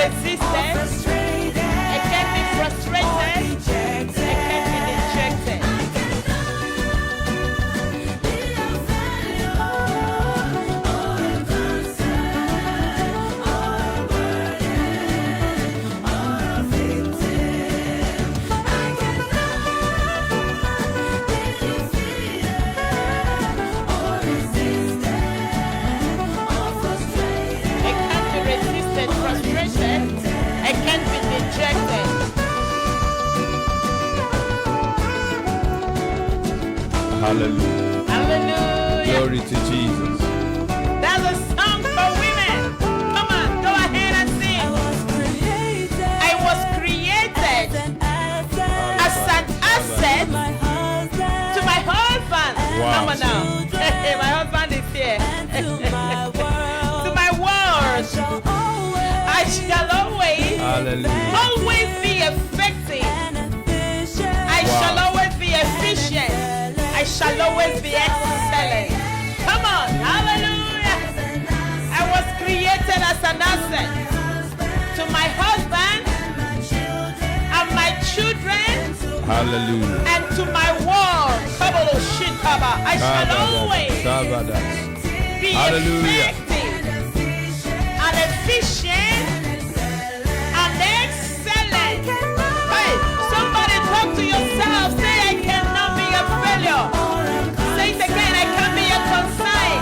resisted. It can be frustrated. It can be rejected. Hallelujah. Hallelujah. Glory to Jesus. That's a song for women. Come on, go ahead and sing. I was created as an asset to my husband. Wow. Come on now. My husband is here. To my world. I shall always be effective. I shall always be efficient. I shall always be excellent. Come on, hallelujah. I was created as an asset to my husband and my children. Hallelujah. And to my world. I shall always be effective and efficient and excellent. Hey, somebody talk to yourself. Say, I cannot be a failure. Say it again, I can be a consign.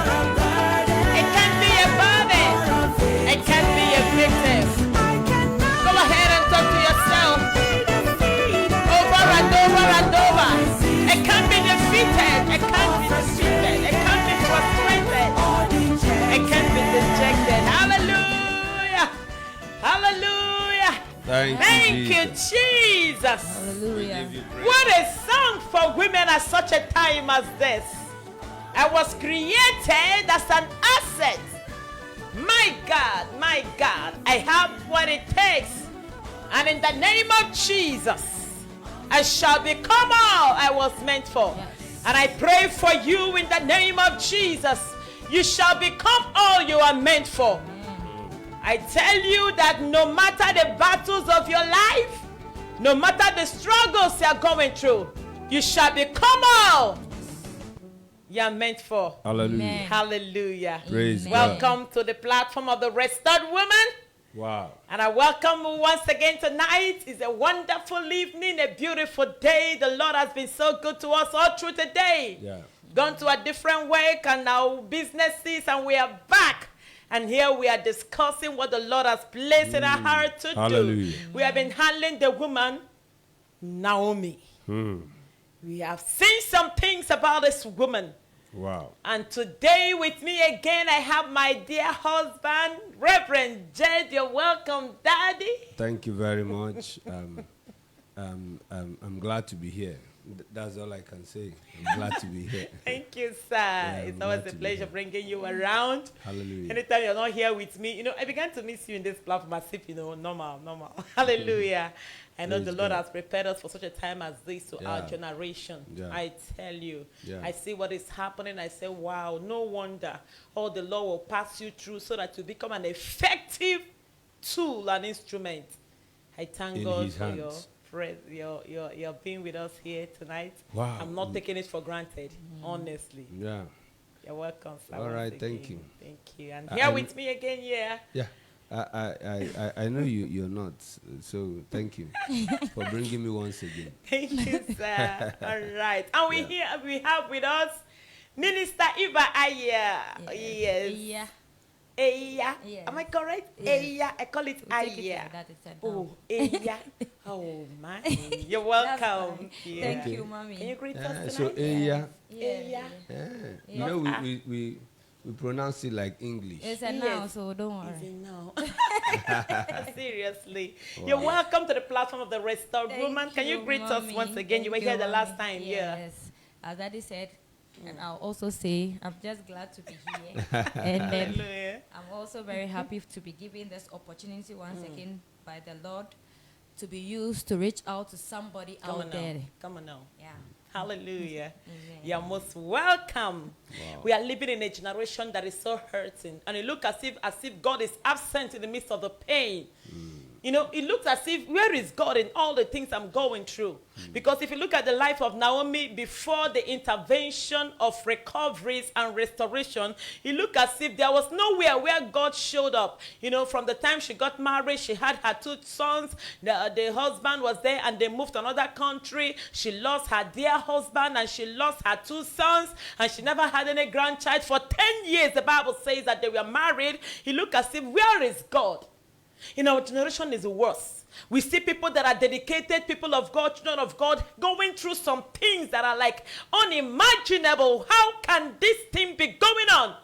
It can be a burden. It can be a victim. Go ahead and talk to yourself. Over and over and over. It can be defeated. It can be defeated. It can be frustrated. It can be dejected. Hallelujah. Hallelujah. Thank you, Jesus. Hallelujah. What a song for women at such a time as this. I was created as an asset. My God, I have what it takes. And in the name of Jesus, I shall become all I was meant for. Yes. And I pray for you in the name of Jesus. You shall become all you are meant for. I tell you that no matter the battles of your life, no matter the struggles you are going through, you shall become all you are meant for. Hallelujah. Amen. Hallelujah. Praise God. Welcome to the platform of the Restored Woman. Wow. And I welcome you once again tonight. It's a wonderful evening, a beautiful day. The Lord has been so good to us all through the day. Yeah. Gone to a different work and our businesses, and we are back. And here we are discussing what the Lord has placed in our heart to Hallelujah. do. We have been handling the woman, Naomi. Mm. We have seen some things about this woman. Wow. And today with me again, I have my dear husband, Reverend Jed. You're welcome, Daddy. Thank you very much. I'm glad to be here. That's all I can say. I'm glad to be here. Thank you, sir. It's always a pleasure bringing you around. Hallelujah. Anytime you're not here with me, I began to miss you in this platform as if, normal. Hallelujah. I know Praise the Lord God. has prepared us for such a time as this to our Yeah. generation. Yeah. I tell you. Yeah. I see what is happening. I say, wow, no wonder all the Lord will pass you through so that you become an effective tool and instrument. I thank In God His for hands. your being with us here tonight. Wow. I'm not taking it for granted, honestly. Yeah. You're welcome, sir. All once right, thank again. you. Thank you. And here I'm- with me again, yeah. Yeah. I know you're not, so thank you for bringing me once again. Thank you, sir. All right. And we have with us Minister Eva Aya. Yes. Yeah. Aya. Yes. Am I correct? Yes. Aya. I call it We'll take it Aya. like that instead. Oh, Aya. Oh, man. You're That's welcome. fine. Yeah. Thank Okay. you, mommy. Can you greet us Yeah, tonight? so Yeah. Eya. Aya. Yeah. You Yeah. know, we pronounce it like English. It's a Yes. now, so don't Easy worry. now. Seriously. You're welcome to the platform of the Restored Thank Woman. Can you greet us mommy. once again? You were Thank here the mommy. last time, yeah. Yes. As Daddy said, and I'll also say, I'm just glad to be here. And then Hallelujah. I'm also very happy to be given this opportunity once again by the Lord to be used to reach out to somebody Come on out there. now. Come on now. Yeah. Hallelujah. Amen. You're most welcome. We are living in a generation that is so hurting. And it looks as if God is absent in the midst of the pain. You know, it looks as if, where is God in all the things I'm going through? Because if you look at the life of Naomi before the intervention of recoveries and restoration, it looked as if there was nowhere where God showed up. You know, from the time she got married, she had her 2 sons. The husband was there and they moved to another country. She lost her dear husband and she lost her 2 sons. And she never had any grandchild. For 10 years, the Bible says that they were married. It looked as if, where is God? In our generation is worse. We see people that are dedicated, people of God, children of God, going through some things that are like unimaginable. How can this thing be going on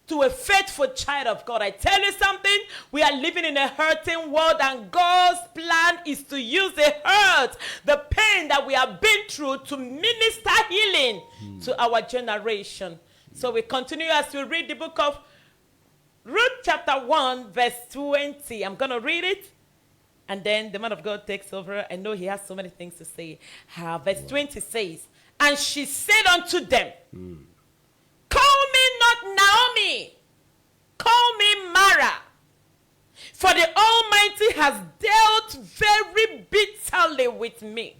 to a faithful child of God? I tell you something, we are living in a hurting world, and God's plan is to use the hurt, the pain that we have been through, to minister healing to our generation. So we continue as we read the book of Ruth chapter 1 verse 20. I'm going to read it. And then the man of God takes over. I know he has so many things to say. Verse 20 says, and she said unto them, call me not Naomi, call me Mara. For the Almighty has dealt very bitterly with me.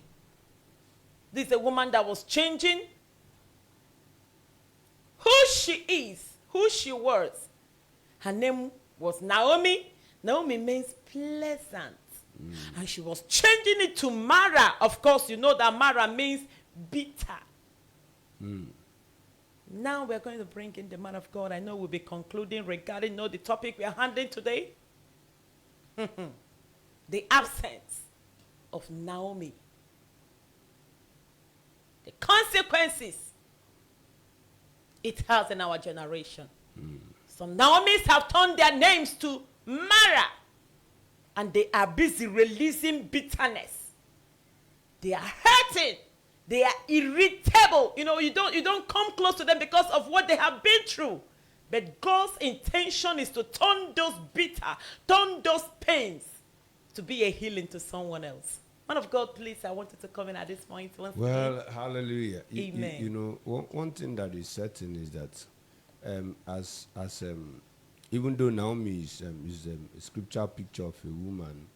This is a woman that was changing who she is, who she was. Her name was Naomi. Naomi means pleasant. And she was changing it to Mara. Of course, you know that Mara means bitter. Now we're going to bring in the man of God. I know we'll be concluding regarding the topic we are handling today. The absence of Naomi. The consequences it has in our generation. Some Naomis have turned their names to Mara, and they are busy releasing bitterness. They are hurting. They are irritable. You know, you don't come close to them because of what they have been through. But God's intention is to turn those turn those pains to be a healing to someone else. Man of God, please, I want you to come in at this point. Well, hallelujah. Amen. You know, one thing that is certain is that even though Naomi is a scriptural picture of a woman,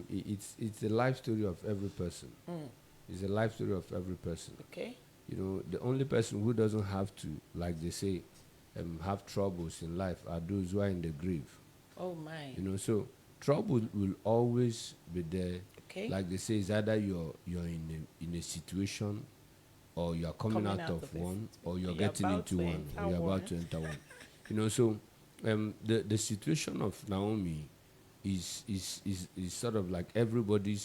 it's the life story of every person. It's a life story of every person. Okay. You know, the only person who doesn't have to, like they say, have troubles in life are those who are in the grave. Oh my. You know, so trouble will always be there. Okay. Like they say, it's either you're in a situation, or you're coming out of one, or you're getting into one, or you're about to enter one. You know, so the situation of Naomi is sort of like everybody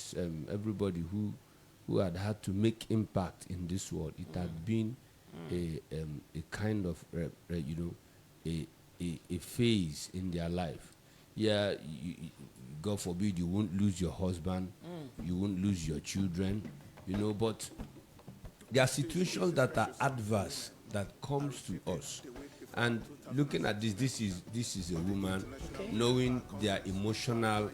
who had to make impact in this world. It had been a kind of a phase in their life. Yeah, God forbid you won't lose your husband, you won't lose your children, you know, but there are situations that are adverse that comes to us. And looking at this is a woman knowing their emotional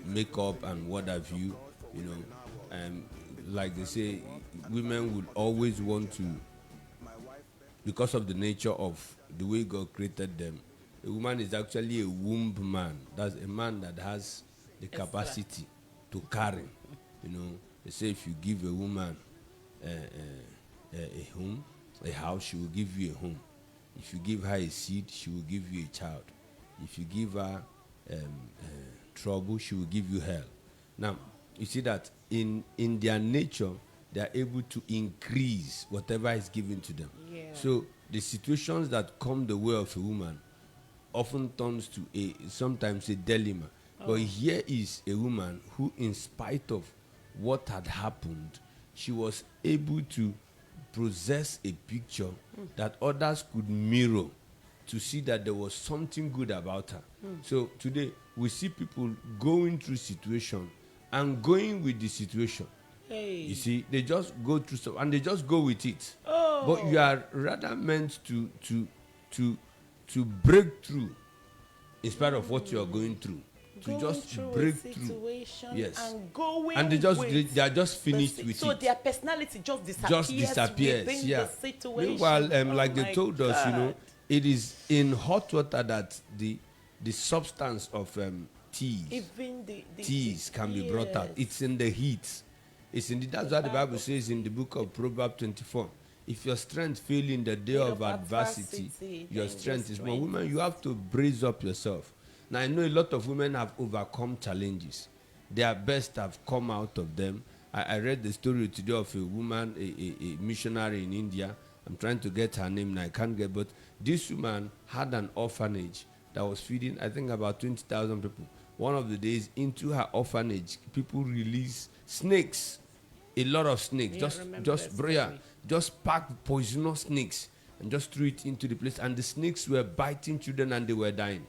makeup and what have you, you know, like they say, women would always want to, because of the nature of the way God created them. A woman is actually a womb man. That's a man that has the capacity to carry. You know, they say if you give a woman a home, a house, she will give you a home. If you give her a seed, she will give you a child. If you give her trouble, she will give you hell. Now, you see that in their nature, they are able to increase whatever is given to them. Yeah. So the situations that come the way of a woman often turns to sometimes a dilemma. But here is a woman who, in spite of what had happened, she was able to possess a picture that others could mirror to see that there was something good about her. So today, we see people going through situation and going with the situation. Hey. You see, they just go through stuff and they just go with it. But you are rather meant to break through in spite of what you are going through. To just break through. Yes. And they are just finished with it. So their personality just disappears. Yeah. The situation. Meanwhile, like they told us, you know, it is in hot water that the the substance of teas. Even the teas can be brought out. It's in the heat. It's in the, that's what the Bible says in the book of Proverbs 24. If your strength fail in the day of adversity, your strength is more. Women, you have to brace up yourself. Now, I know a lot of women have overcome challenges. Their best have come out of them. I read the story today of a woman, a missionary in India. I'm trying to get her name now. I can't get, but this woman had an orphanage that was feeding, I think, about 20,000 people. One of the days into her orphanage, people released snakes, a lot of snakes. Just packed poisonous snakes and just threw it into the place. And the snakes were biting children and they were dying.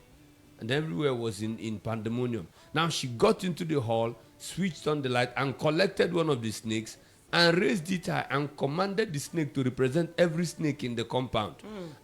And everywhere was in pandemonium. Now she got into the hall, switched on the light, and collected one of the snakes and raised it high and commanded the snake to represent every snake in the compound.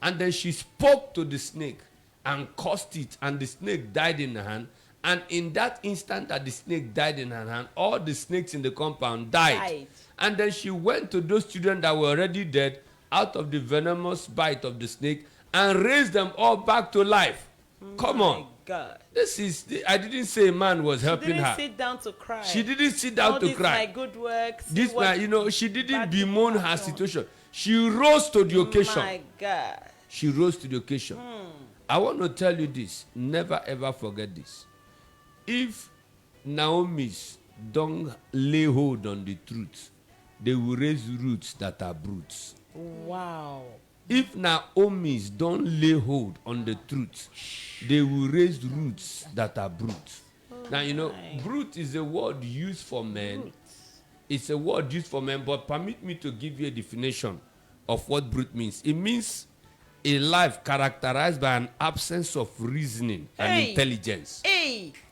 And then she spoke to the snake and cursed it, and the snake died in her hand. And in that instant that the snake died in her hand, all the snakes in the compound died. And then she went to those children that were already dead out of the venomous bite of the snake and raised them all back to life. Come on. God. This is, I didn't say a man was helping her. She didn't sit down to cry. She didn't sit down to cry. My good works. This man, she didn't bemoan her situation. She rose to the occasion. My God. She rose to the occasion. I want to tell you this. Never ever forget this. If Naomi's don't lay hold on the truth, they will raise roots that are brutes. Wow. If Naomi's don't lay hold on the truth, they will raise roots that are brutes. Now, brute is a word used for men. Brutes. It's a word used for men, but permit me to give you a definition of what brute means. It means a life characterized by an absence of reasoning and intelligence.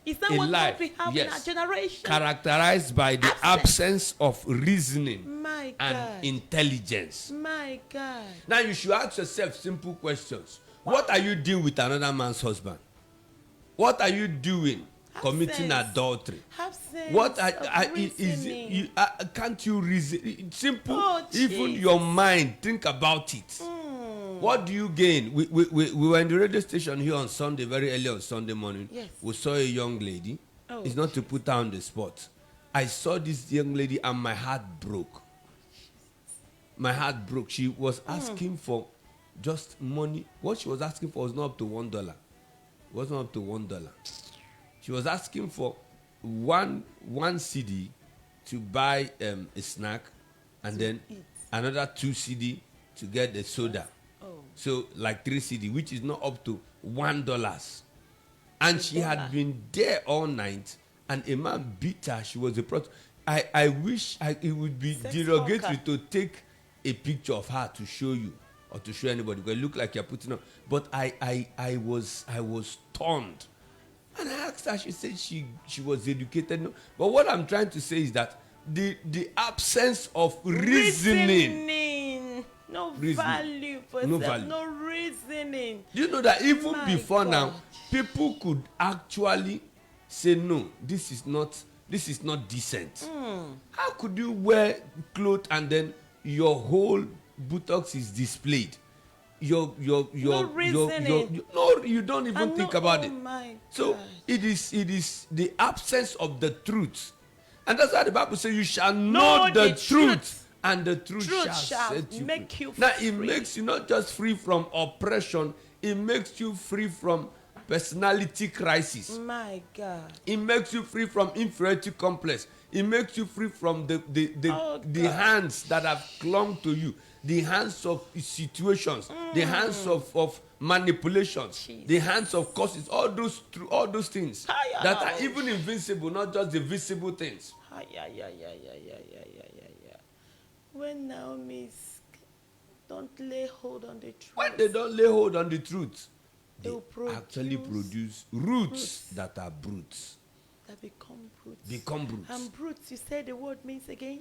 Is that what we have in our generation? Characterized by the absence of reasoning My and God. intelligence. My God. Now you should ask yourself simple questions. What are you doing with another man's husband? What are you doing committing adultery? What is it? Can't you reason? Simple. Even your mind, think about it. What do you gain? We were in the radio station here on Sunday, very early on Sunday morning. Yes. We saw a young lady. It's not to put her on the spot. I saw this young lady and my heart broke. My heart broke. She was asking for just money. What she was asking for was not up to $1. It wasn't up to $1. She was asking for one CD to buy a snack, and then another 2 CD to get the soda. So like 3 CD, which is not up to $1. And she had been there all night, and a man beat her. She was a prostitute. I wish it would be derogatory to take a picture of her to show you or to show anybody, because it looked like you're putting on. But I was stunned. And I asked her, she said she was educated. But what I'm trying to say is that the absence of reasoning. No value for self, no reasoning. Do you know that even before now, people could actually say, no, this is not decent. How could you wear clothes and then your whole buttocks is displayed? No, you don't even think about it. So it is the absence of the truth. And that's why the Bible says you shall know the truth. And the truth shall set you free. Now, it makes you not just free from oppression, it makes you free from personality crisis. My God. It makes you free from inferiority complex. It makes you free from the hands that have clung to you, the hands of situations, the hands of manipulations, the hands of causes, all those things that are even invincible, not just the visible things. When Naomi's don't lay hold on the truth. When they don't lay hold on the truth, they actually produce roots that are brutes. That become brutes. Become brutes. And brutes, you say the word means again?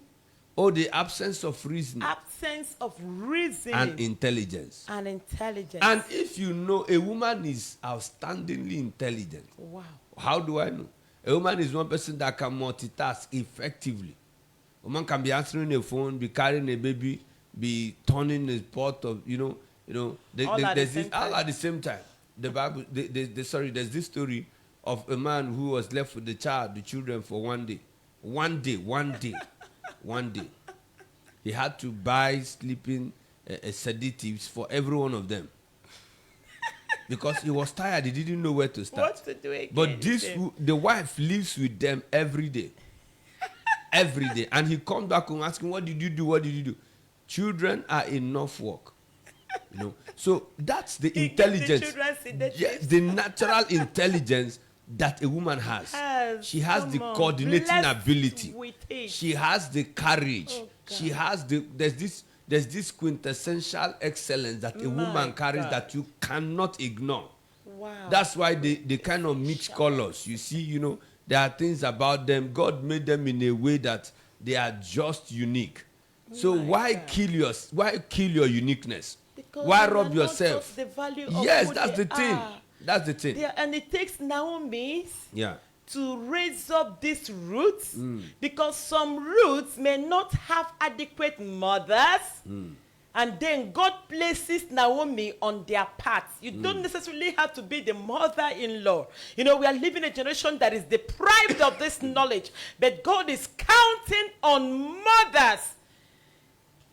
Oh, the absence of reason. Absence of reason. And intelligence. And intelligence. And if you know a woman is outstandingly intelligent. Wow. How do I know? A woman is one person that can multitask effectively. A woman can be answering a phone, be carrying a baby, be turning a pot of, all at the same time. the Bible, there's this story of a man who was left with the children for one day. One day. He had to buy sleeping sedatives for every one of them. Because he was tired, he didn't know where to start. What to do again? But the wife lives with them every day. Every day. And he comes back and asks him, what did you do? Children are enough work. So that's the intelligence. The natural intelligence that a woman has. She has the coordinating ability. She has the courage. She has there's this quintessential excellence that a woman carries that you cannot ignore. Wow. That's why they kind of mix colors. You see, there are things about them. God made them in a way that they are just unique. So why kill your uniqueness? Because why rob yourself? The value yes, of that's the thing. That's the thing. And it takes Naomi Yeah. to raise up these roots, because some roots may not have adequate mothers, and then God places Naomi on their path. You don't necessarily have to be the mother-in-law. We are living in a generation that is deprived of this knowledge, but God is counting on mothers.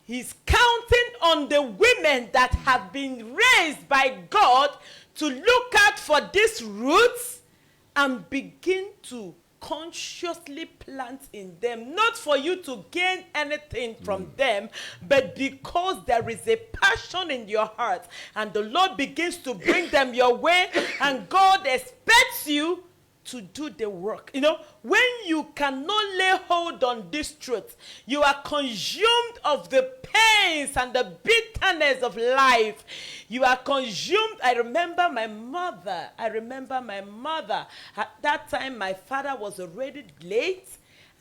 He's counting on the women that have been raised by God to look out for these roots and begin to consciously plant in them, not for you to gain anything from them, but because there is a passion in your heart, and the Lord begins to bring them your way, and God expects you to do the work. When you cannot lay hold on this truth, you are consumed of the pains and the bitterness of life. You are consumed. I remember my mother. At that time, my father was already late,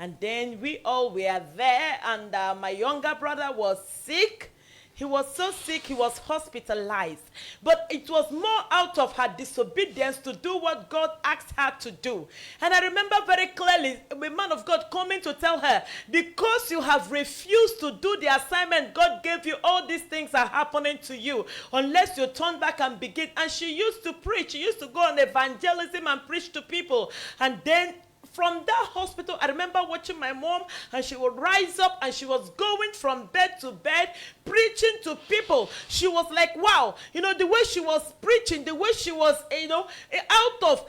and then we all were there, and my younger brother was sick. He was so sick, he was hospitalized. But it was more out of her disobedience to do what God asked her to do. And I remember very clearly a man of God coming to tell her, because you have refused to do the assignment God gave you, all these things are happening to you unless you turn back and begin. And she used to preach. She used to go on evangelism and preach to people. And then from that hospital, I remember watching my mom, and she would rise up and she was going from bed to bed, preaching to people. She was like, wow, the way she was preaching, the way she was, out of,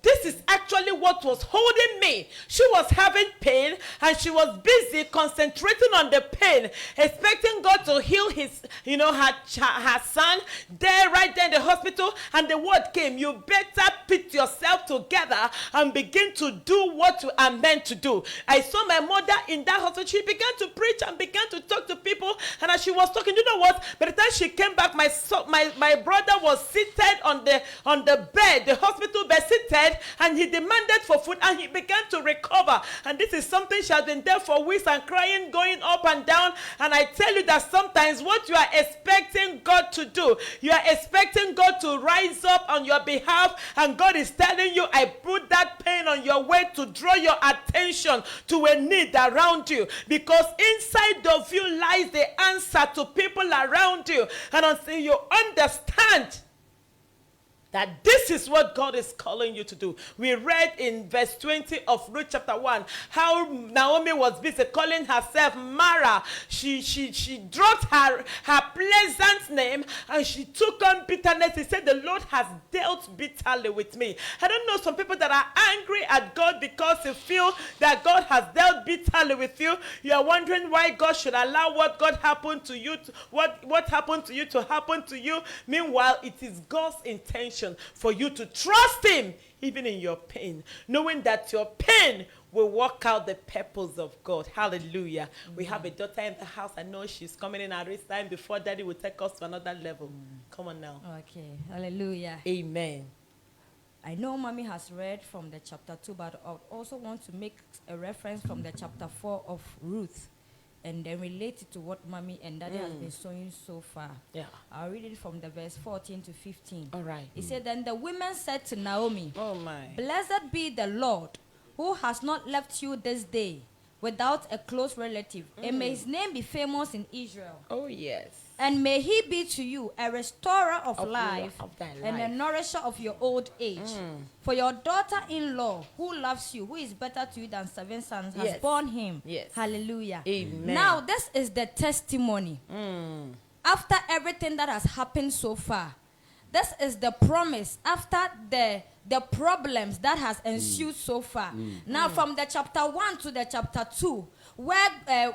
this is actually what was holding me. She was having pain, and she was busy concentrating on the pain, expecting God to heal his, her son right there in the hospital. And the word came, you better put yourself together and begin to do what you are meant to do. I saw my mother in that hospital. She began to preach and began to talk to people. And as she was talking, you know what? By the time she came back, my brother was seated on the bed, the hospital bed, seated, and he demanded for food, and he began to recover. And this is something she has been there for weeks and crying, going up and down. And I tell you that sometimes what you are expecting God to do, you are expecting God to rise up on your behalf, and God is telling you, I put that pain on your way to draw your attention to a need around you, because inside of you lies the answer to people around you. And until you understand that this is what God is calling you to do. We read in verse 20 of Ruth chapter 1 how Naomi was busy calling herself Mara. She dropped her pleasant name, and she took on bitterness. He said, the Lord has dealt bitterly with me. I don't know, some people that are angry at God because they feel that God has dealt bitterly with you. You are wondering why God should allow what God happened to you, what happened to you to happen to you. Meanwhile, it is God's intention for you to trust him even in your pain, knowing that your pain will work out the purpose of God. Hallelujah. We have a daughter in the house. I know she's coming in at this time before Daddy will take us to another level. Come on now. Okay. Hallelujah. Amen. I know Mommy has read from the chapter 2, but I also want to make a reference from the chapter 4 of Ruth, and then relate it to what Mommy and Daddy has been showing so far. Yeah. I'll read it from the verse 14 to 15. All right. It said, then the women said to Naomi, Oh my. blessed be the Lord, who has not left you this day without a close relative, and may his name be famous in Israel. Oh yes. And may he be to you a restorer of life thy and a nourisher of your old age. For your daughter-in-law, who loves you, who is better to you than 7 sons, has borne him. Yes. Hallelujah. Amen. Now, this is the testimony. After everything that has happened so far, this is the promise after the problems that has ensued so far. Now, from the chapter 1 to the chapter 2, where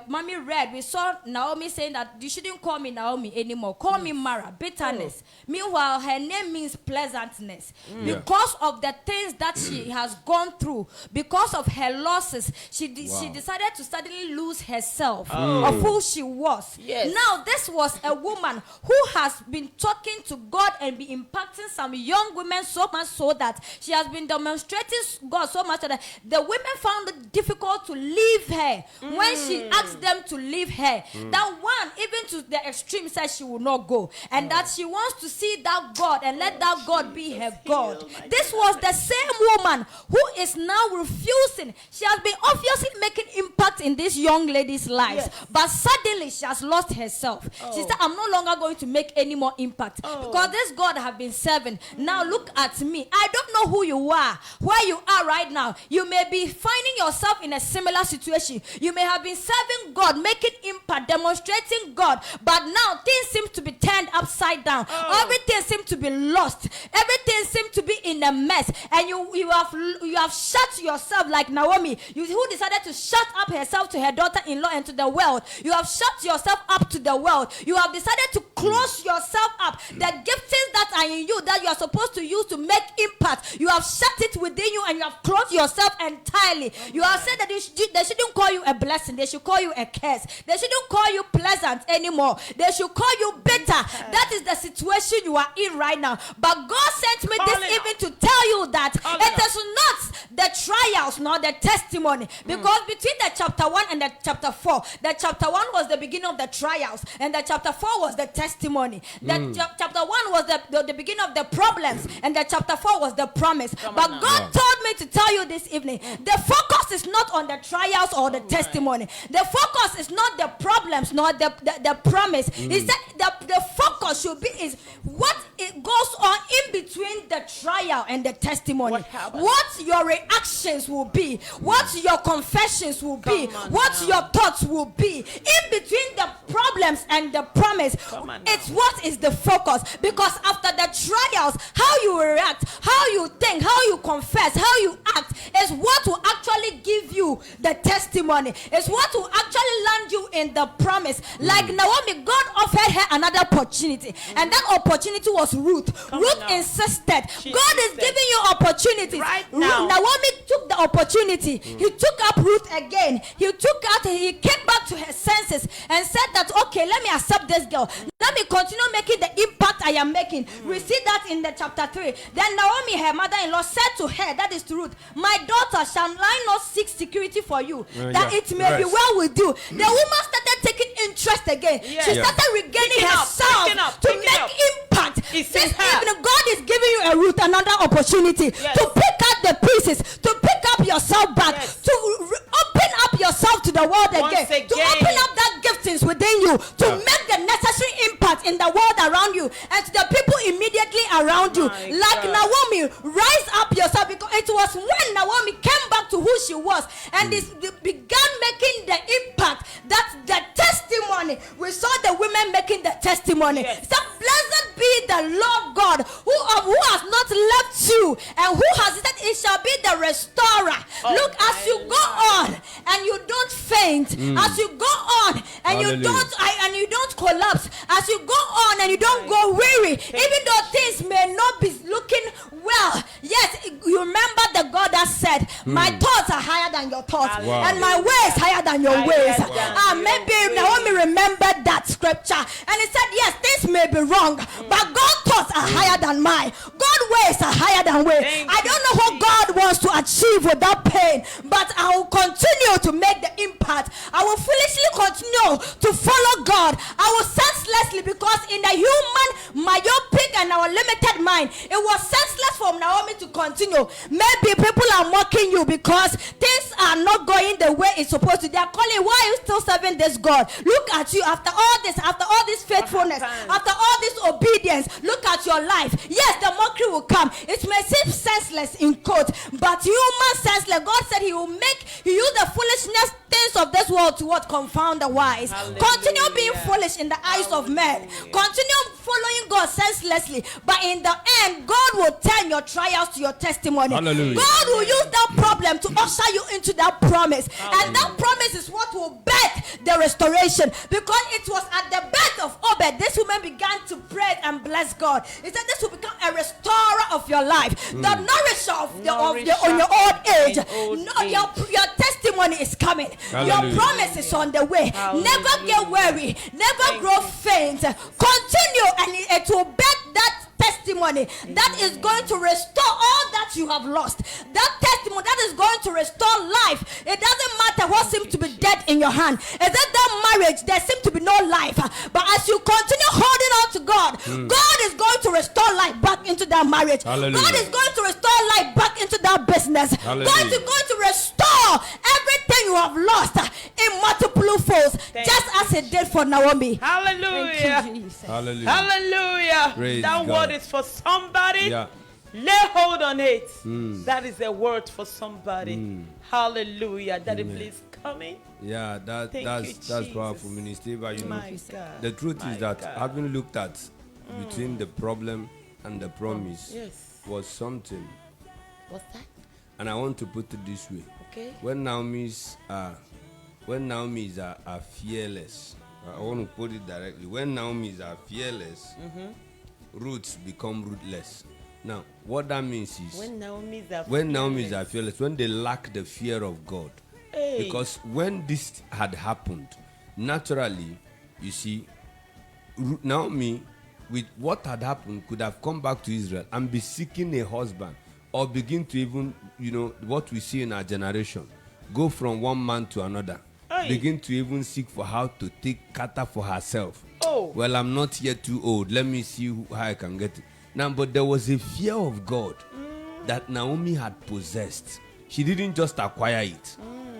Mommy read, we saw Naomi saying that you shouldn't call me Naomi anymore. Call me Mara, bitterness. Meanwhile, her name means pleasantness. Because of the things that she has gone through, because of her losses, she decided to suddenly lose herself of who she was. Yes. Now, this was a woman who has been talking to God and be impacting some young women so much so that she has been demonstrating God so much that the women found it difficult to leave her. When she asked them to leave her, that one, even to the extreme, said she will not go. And that she wants to see that God and let that God be her God. This was the same woman who is now refusing. She has been obviously making impact in this young lady's lives. But suddenly she has lost herself. She said, I'm no longer going to make any more impact. Because this God I have been serving. Now look at me. I don't know who you are, where you are right now. You may be finding yourself in a similar situation. You may have been serving God, making impact, demonstrating God, but now things seem to be turned upside down. Everything seems to be lost. Everything seems to be in a mess, and you have shut yourself like Naomi, who decided to shut up herself to her daughter-in-law and to the world. You have shut yourself up to the world. You have decided to close yourself up. The giftings that are in you that you are supposed to use to make impact, you have shut it within you and you have closed yourself entirely. You have said that they shouldn't call you a blessing, they should call you a curse. They shouldn't call you pleasant anymore. They should call you bitter. That is the situation you are in right now. But God sent me this evening to tell you that it is not the trials nor the testimony. Because between the chapter 1 and the chapter 4, the chapter 1 was the beginning of the trials and the chapter 4 was the testimony. Chapter 1 was the beginning of the problems and the chapter 4 was the promise. But God told me to tell you this evening, the focus is not on the trials or the testimony. The focus is not the problems nor the promise. Is that the focus should be is what it goes on in between the trial and the testimony. What your reactions will be, what your confessions will be, what your thoughts will be in between the problems and the promise. It's what is the focus, because after the trials, how you react, how you think, how you confess, how you act is what will actually give you the testimony. It's what will actually land you in the promise. Like Naomi, God offered her another opportunity, and that opportunity was Ruth. Ruth insisted. God is giving you opportunities. Right now. Naomi took the opportunity. He took up Ruth again. He came back to her senses and said that, okay, let me accept this girl. Let me continue making the impact I am making. We see that in the chapter 3. Then Naomi, her mother-in-law, said to her, that is to Ruth, my daughter, shall I not seek security for you, that it may be well with you? The woman started taking interest again. She started regaining herself to make impact. This evening, God is giving you a Ruth another opportunity to pick up the pieces, to pick up yourself back, to open up yourself to the world again, to open up that giftings within you, to make the necessary impact in the world around you and to the people immediately around you. Like Naomi, rise up yourself, because it was when Naomi came back to who she was and began making the impact, that the testimony, we saw the women making the testimony. So blessed be the Lord God who has not left you and who has said it shall be the restorer. Look, as you go on and you don't faint, as you go on and you don't collapse, as you go on and you don't go weary, even though things may not be looking well, yes, you remember the God that said, my thoughts are higher than your thoughts, and my ways higher than your ways. Maybe Naomi remembered that scripture and he said, yes, this may be wrong, but God's thoughts are higher than mine. God's ways are higher than ways. I don't know what God wants to achieve without pain, but I will continue to make the impact. I will foolishly continue to follow God. I will senselessly, because in the human, myopic and our limited mind, it was senseless for Naomi to continue. Maybe people are mocking you because things are not going the way it's supposed to. They are calling, why are you still serving this God? Look at you after all this faithfulness, after all this obedience. Look at your life. Yes, the mockery will come. It may seem senseless in quote, but human senseless. God said he use the foolishness things of this world to what? Confound the wise. Hallelujah. Continue being foolish in the eyes of men. Continue following God senselessly, but in the end, God will turn your trials to your testimony. Hallelujah. God will use that problem to usher you into that promise. Hallelujah. And that promise is what will birth the restoration, because it was at the birth of Obed this woman began to pray and bless God. He said this will become a restorer of your life, the nourisher of your old age. Your testimony is coming. Hallelujah. Your promise is on the way. Hallelujah. Never get weary, never grow faint. Continue, and it will birth that testimony that is going to restore all that you have lost. That testimony that is going to restore life. It doesn't matter what seems to be dead in your hand. Is that marriage? There seems to be no life. But as you continue holding on to God, God is going to restore life back into that marriage. Hallelujah. God is going to restore life back into that business. Hallelujah. God is going to restore everything you have lost in multiple folds, just as He did for Naomi. Hallelujah. Thank you, Jesus. Hallelujah. Hallelujah. Praise That God. word is for somebody. Yeah. Lay hold on it. That is a word for somebody. Hallelujah. Daddy, please come in. Yeah, that's powerful, Minister. But you know, My God. the truth My is that God. having looked at between the problem and the promise Yes. was something. What's that? And I want to put it this way: Okay. when Naomi's are fearless, I want to put it directly. When Naomi's are fearless, roots become rootless. Now, what that means is When Naomi's are fearless, when they lack the fear of God. Hey. Because when this had happened, naturally, you see, Naomi, with what had happened, could have come back to Israel and be seeking a husband, or begin to even, what we see in our generation, go from one man to another, Hey. begin to even seek for how to take kata for herself. Oh. Well, I'm not yet too old. Let me see how I can get it. Now, but there was a fear of God that Naomi had possessed. She didn't just acquire it.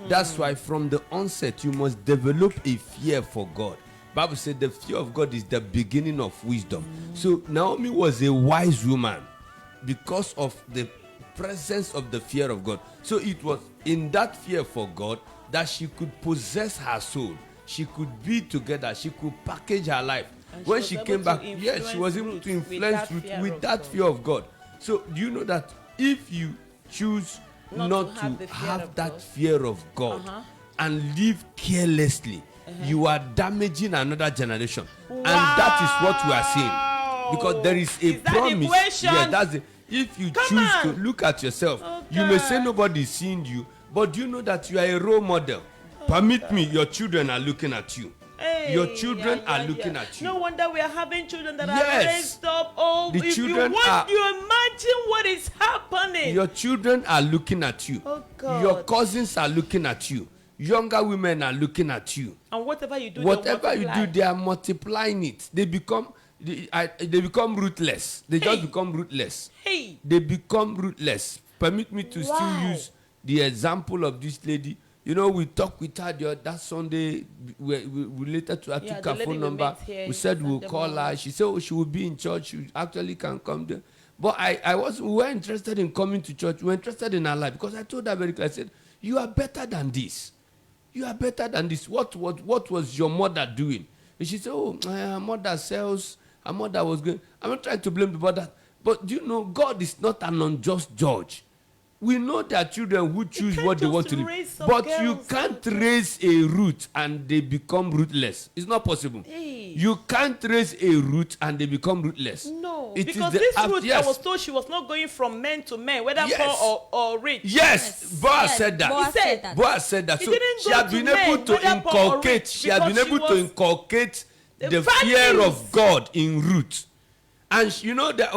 That's why from the onset, you must develop a fear for God. Bible said the fear of God is the beginning of wisdom. So Naomi was a wise woman because of the presence of the fear of God. So it was in that fear for God that she could possess her soul. She could be together. She could package her life. And When she she was came able back, to yes, she was able influence to Ruth influence with that Ruth fear with of that God. fear of God. So do you know that if you choose not have to the fear have of that God. fear of God and live carelessly, you are damaging another generation. And that is what we are seeing. Because there is a Is that the promise. question? Yeah, that's it. If you Come choose to on. look at yourself, Oh, you may say God. nobody is seeing you, but do you know that you are a role model? Permit me, your children are looking at you. Hey, Your children are looking at you. No wonder we are having children that Yes. are raised up. Oh, The if you children want, are- you imagine what is happening. Your children are looking at you. Oh, God. Your cousins are looking at you. Younger women are looking at you. And whatever you do, Whatever you multiply. do, they are multiplying it. They become ruthless. They just Hey. become ruthless. Hey, They become ruthless. Permit me to still Wow. use the example of this lady. You know, we talked with her that Sunday. We related to her, Yeah, took the her lady phone we number. met here We said we'll Sunday call her. morning. She said, oh, she will be in church. She actually can come there. But we were interested in coming to church. We were interested in her life because I told her very clearly. I said, you are better than this. You are better than this. What was your mother doing? And she said, oh, her mother sells. Her mother was going. I'm not trying to blame the mother. But do you know, God is not an unjust judge. We know there are children who choose can't what they just want to do. raise some But you girls can't and- raise a root and they become rootless. It's not possible. Hey. You can't raise a root and they become rootless. no, It is because the this act- route yes. I was told she was not going from men to men, whether Yes. poor or rich. Yes, Boaz Yes, said that. Boaz He said that. Boaz said that. He So didn't she go had to been men, able to whether poor or inculcate. rich, She had been because she able to was inculcate the the fear values. of God in Ruth. And you know that,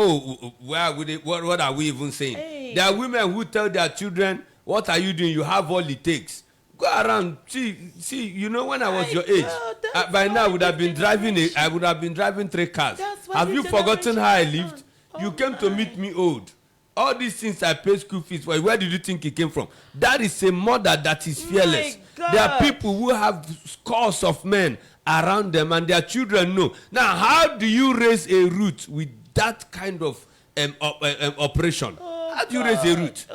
what are we even saying? Hey. There are women who tell their children, what are you doing? You have all it takes. Go around, see. You know, when I was My your age, God, that's by now I why would have this been driving. generation- I would have been driving 3 cars. That's why Have this you forgotten generation how I is lived? done. You Oh came to my. meet me old. all these things I pay school fees for, where did you think it came from? That is a mother that is fearless. There are people who have scores of men around them and their children know. Now, how do you raise a root with that kind of operation? How do you raise a root?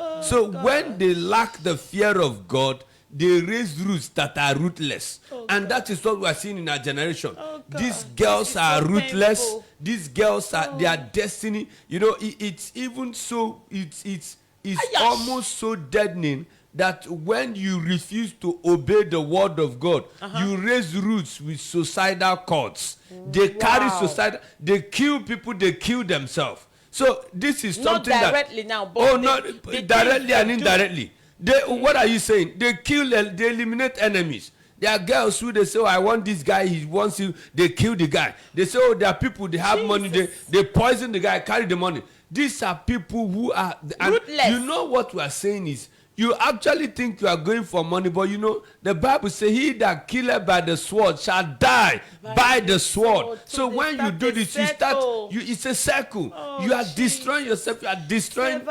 When they lack the fear of God, they raise roots that are rootless. And that is what we are seeing in our generation. These girls are rootless. Painful. These girls are their destiny. You know, it's even so, it's almost so deadening that when you refuse to obey the word of God, you raise roots with suicidal cords. They carry suicide. They kill people. They kill themselves. So this is something not directly now, but not directly and indirectly. What are you saying? They kill. They eliminate enemies. There are girls who they say, "Oh, I want this guy. He wants you." They kill the guy. They say, "Oh, there are people. They have money. They poison the guy. Carry the money." These are people who are ruthless. You know what we are saying is, you actually think you are going for money, but you know the Bible says, "He that killeth by the sword shall die by the sword." So when you do this, you start. It's a circle. You are destroying yourself. You are destroying.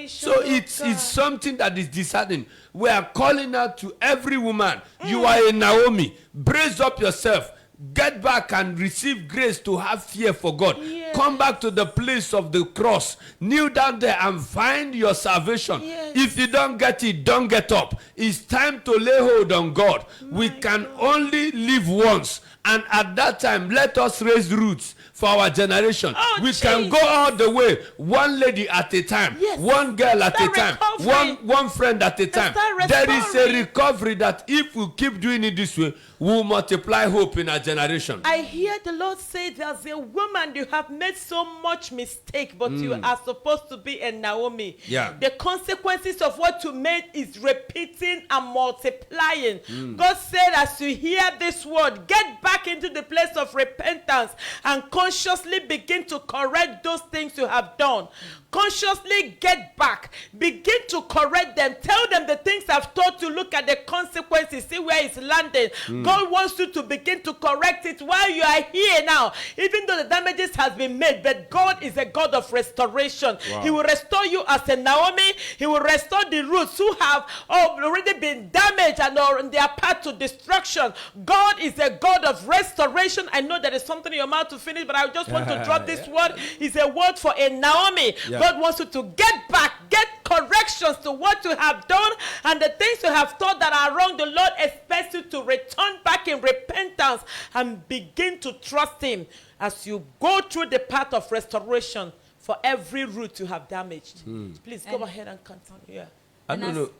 So it's something that is disheartening. We are calling out to every woman. You are a Naomi. Brace up yourself. Get back and receive grace to have fear for God. Yes. Come back to the place of the cross. Kneel down there and find your salvation. Yes. If you don't get it, don't get up. It's time to lay hold on God. We can only live once. And at that time, let us raise roots for our generation. We can go all the way, one lady at a time, one girl at a time, one friend at a time. There is a recovery that if we keep doing it this way, we'll multiply hope in our generation. I hear the Lord say, there's a woman, you have made so much mistake, but you are supposed to be a Naomi. Yeah. The consequences of what you made is repeating and multiplying. God said, as you hear this word, get back into the place of repentance and consciously begin to correct those things you have done. Consciously get back. Begin to correct them. Tell them the things I've taught you. Look at the consequences. See where it's landing. God wants you to begin to correct it while you are here now. Even though the damages has been made, but God is a God of restoration. Wow. He will restore you as a Naomi. He will restore the roots who have already been damaged and are on their path to destruction. God is a God of restoration. I know there is something in your mouth to finish, but I just want to drop this word. It's a word for a Naomi. Yeah. God wants you to get back, get corrections to what you have done, and the things you have thought that are wrong. The Lord expects you to return back in repentance and begin to trust Him as you go through the path of restoration for every root you have damaged. Please go ahead and continue. Yeah. I don't know.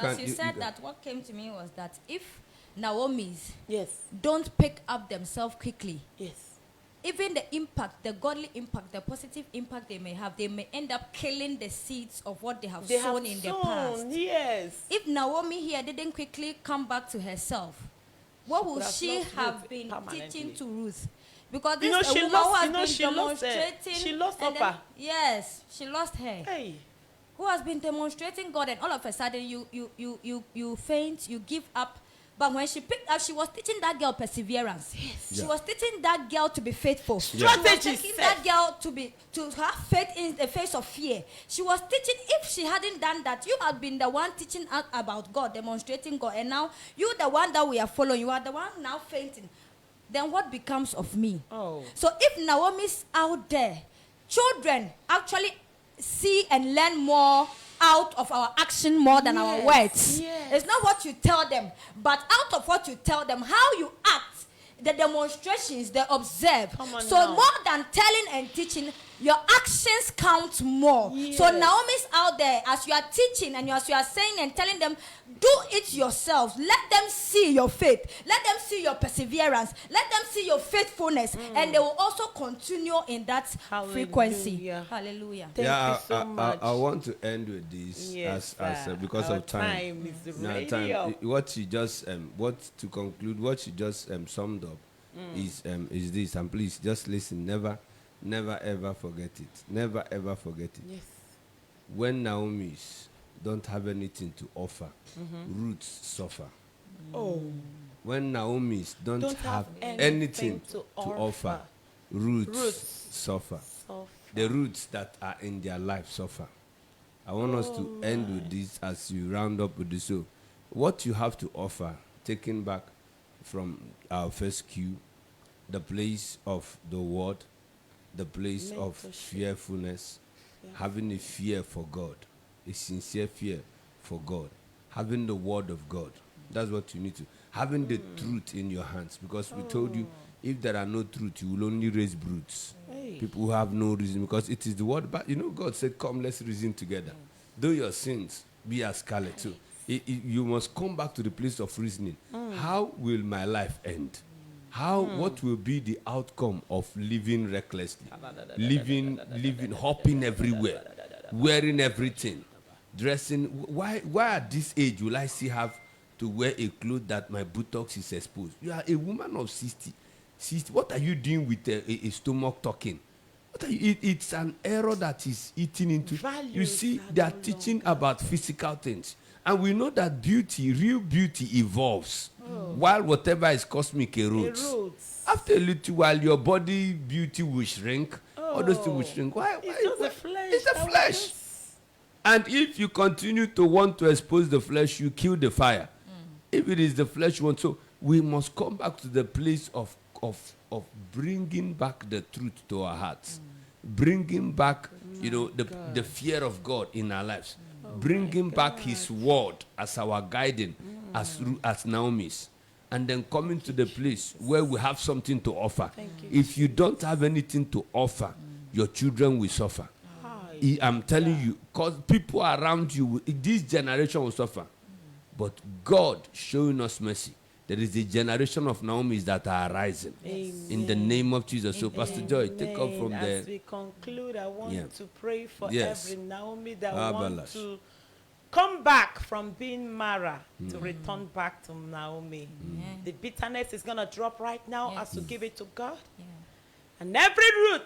As you said that, what came to me was that if Naomi's don't pick up themselves quickly, even the impact, the godly impact, the positive impact they may have, they may end up killing the seeds of what they have sown in the past. Yes. If Naomi here didn't quickly come back to herself, what will she have been teaching to Ruth? Because this is a woman who has been demonstrating. She lost her. Yes, she lost her. Hey. Who has been demonstrating God, and all of a sudden you faint, you give up. But when she picked up, she was teaching that girl perseverance. Yes. She was teaching that girl to be faithful. Strategy. She was teaching that girl to have faith in the face of fear. She was teaching, if she hadn't done that, you had been the one teaching us about God, demonstrating God, and now you the one that we are following, you are the one now fainting. Then what becomes of me? So if Naomi's out there, children actually see and learn more out of our action more than our words. Yes. It's not what you tell them, but out of what you tell them, how you act, the demonstrations they observe. So more than telling and teaching, your actions count more. Yes. So Naomi's out there, as you are teaching and as you are saying and telling them, do it yourselves. Let them see your faith. Let them see your perseverance. Let them see your faithfulness. And they will also continue in that frequency. Hallelujah. Thank you so much. I want to end with this because of time. Time. What you just to conclude, what you just summed up is this. And please just listen. Never ever forget it. Never ever forget it. Yes. When Naomi's don't have anything to offer, roots suffer. When Naomi's don't have anything to offer, roots suffer. The roots that are in their life suffer. I want us to end with this as you round up with this. So, what you have to offer, taking back from our first cue, the place of the word, the place of fearfulness, having a fear for God, a sincere fear for God, having the word of God. That's what you need to. Having the truth in your hands, because we told you, if there are no truth, you will only raise brutes. People who have no reason, because it is the word. But God said, "Come, let's reason together." Though your sins be as scarlet, too, you must come back to the place of reasoning. How will my life end? What will be the outcome of living recklessly, living, hopping everywhere, wearing everything, dressing? Why at this age will I still have to wear a cloth that my buttocks is exposed? You are a woman of 60. What are you doing with a stomach talking? It's an error that is eating into. You see, they are teaching about physical things. And we know that beauty, real beauty, evolves. While whatever is cosmic erodes. After a little while, your body beauty will shrink. All those things will shrink. Why? It's the flesh. It's the flesh. And if you continue to want to expose the flesh, you kill the fire. If it is the flesh you want, so we must come back to the place of bringing back the truth to our hearts, bringing back, the fear of God in our lives, bringing back His word as our guiding, as Naomi's, and then coming to the place where we have something to offer. If you don't have anything to offer, your children will suffer. I'm telling you, because people around you, this generation will suffer. But God showing us mercy. There is a generation of Naomis that are arising. Amen. In the name of Jesus. So, Pastor Joy, take up from there. As we conclude, I want to pray for every Naomi that wants to come back from being Mara to return back to Naomi. The bitterness is going to drop right now as we give it to God. And every root,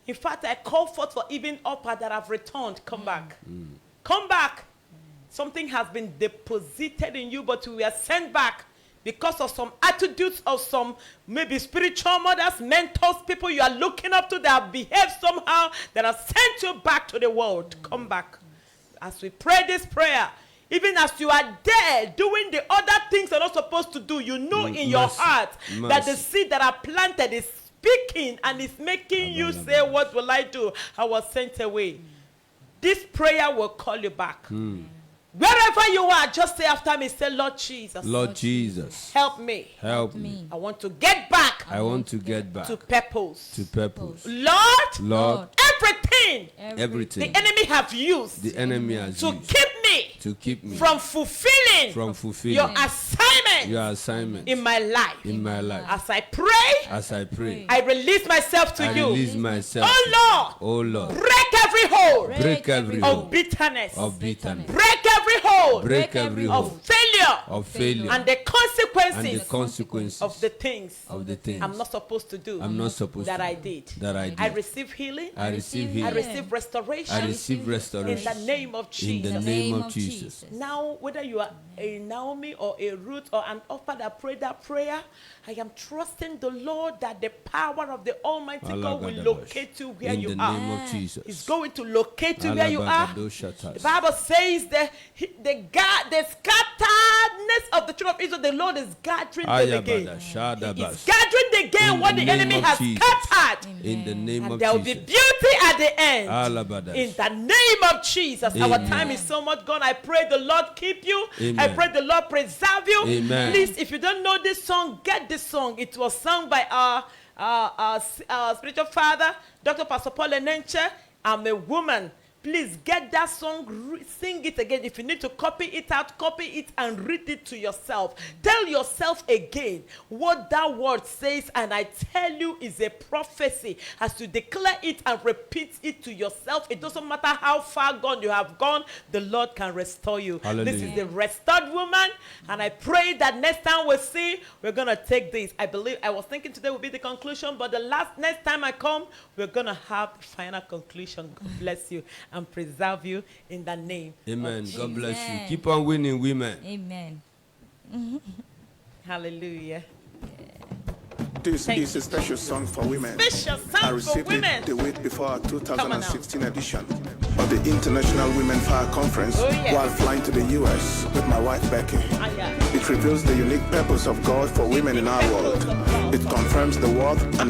in fact, I call forth for even upper that have returned, come back. Come back. Something has been deposited in you, but we are sent back because of some attitudes of some maybe spiritual mothers, mentors, people you are looking up to that have behaved somehow that have sent you back to the world. Come back. As we pray this prayer, even as you are there doing the other things you're not supposed to do, you know in your heart that the seed that are planted is speaking and is making you say, what will I do? I was sent away. This prayer will call you back. Wherever you are, just say after me, say, Lord Jesus. Lord Jesus. Help me. Help me. I want to get back. I want to get back. To purpose. To purpose. Lord. Everything. The enemy have used. The enemy has to used. To keep me. From fulfilling. Your assignment. In my life. As I pray. I release myself to you. Oh Lord. Break every hold. Of bitterness. Break every hold. Of failure. And the consequences. Of the things. I'm not supposed to do. That I did. I receive healing. I receive restoration. In the name of Jesus. Now, whether you are a Naomi or a Ruth or an offer that prayed that prayer, I am trusting the Lord that the power of the Almighty God will locate you where you are. In the name of Jesus. He's going to locate you where you are. The Bible says that the scatteredness of the children of Israel, the Lord is gathering them again. He's gathering again what the enemy has scattered. In the name of Jesus. There will be beauty at the end. In the name of Jesus. Our time is so much gone. I pray the Lord keep you. Amen. I pray the Lord preserve you. Amen. Please, if you don't know this song, get this song. It was sung by our spiritual father, Dr. Pastor Paul Enenche. I'm a woman. Please get that song, sing it again. If you need to copy it out, copy it and read it to yourself. Tell yourself again what that word says, and I tell you is a prophecy. As you declare it and repeat it to yourself, it doesn't matter how far gone you have gone, the Lord can restore you. Hallelujah. This is the restored woman, and I pray that next time we see, we're going to take this. I was thinking today will be the conclusion, but next time I come, we're going to have the final conclusion. God bless you and preserve you in the name. Amen. God bless you. Keep on winning, women. Amen. Hallelujah. This is a special song for women. Special song I received for women. it the week before our 2016 edition. of the International Women Fire Conference Oh, yes. while flying to the U.S. with my wife Becky. Yeah. It reveals the unique purpose of God for women in our world. It confirms the worth and